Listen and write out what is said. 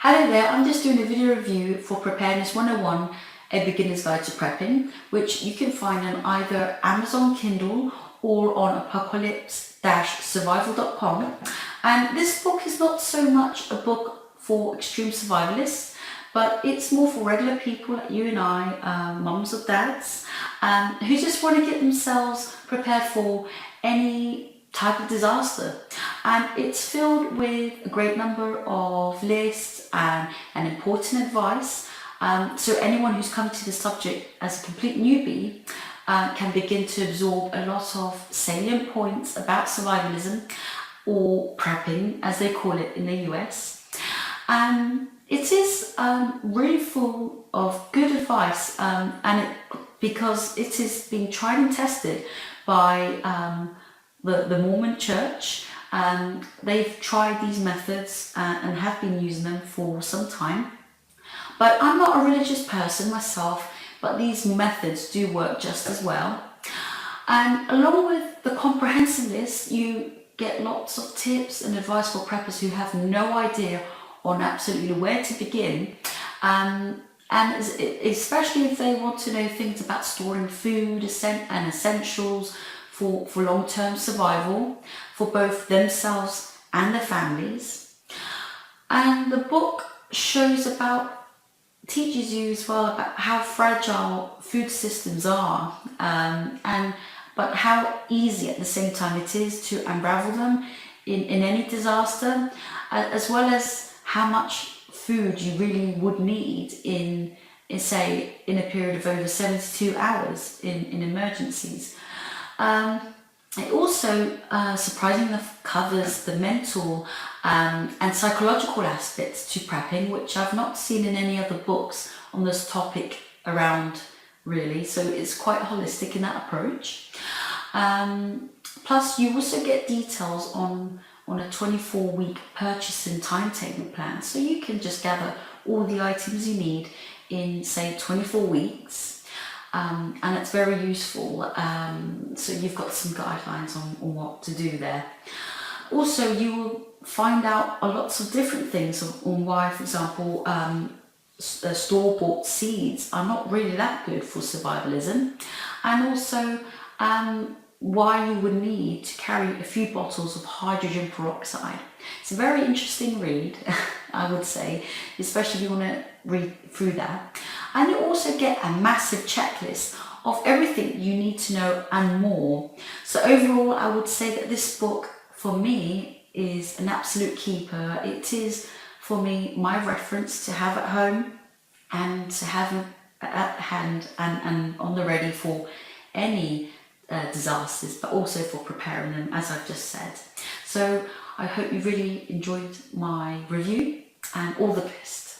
Hello there, I'm just doing a video review for Preparedness 101, A Beginner's Guide to Prepping, which you can find on either Amazon Kindle or on apocalypse-survival.com. And this book is not so much a book for extreme survivalists, but it's more for regular people like you and I, mums or dads, who just want to get themselves prepared for any type of disaster. And it's filled with a great number of lists and important advice. So anyone who's come to the subject as a complete newbie can begin to absorb a lot of salient points about survivalism, or prepping as they call it in the US. It is really full of good advice, because it is being tried and tested by the Mormon Church. They've tried these methods and have been using them for some time. But I'm not a religious person myself, but these methods do work just as well. And along with the comprehensive list, you get lots of tips and advice for preppers who have no idea on absolutely where to begin. And especially if they want to know things about storing food and essentials for long-term survival for both themselves and their families. And the book teaches you as well about how fragile food systems are, but how easy at the same time it is to unravel them in any disaster, as well as how much food you really would need in a period of over 72 hours in emergencies. It also, surprisingly enough, covers the mental and psychological aspects to prepping, which I've not seen in any other books on this topic around, really. So it's quite holistic in that approach. Plus, you also get details on a 24-week purchasing timetable plan, so you can just gather all the items you need in, say, 24 weeks. And it's very useful, so you've got some guidelines on what to do there. Also, you will find out lots of different things on why, for example, store-bought seeds are not really that good for survivalism, and also why you would need to carry a few bottles of hydrogen peroxide. It's a very interesting read, I would say, especially if you want to read through that. And you also get a massive checklist of everything you need to know and more. So overall, I would say that this book, for me, is an absolute keeper. It is, for me, my reference to have at home and to have at hand and on the ready for any disasters, but also for preparing them, as I've just said. So I hope you really enjoyed my review, and all the best.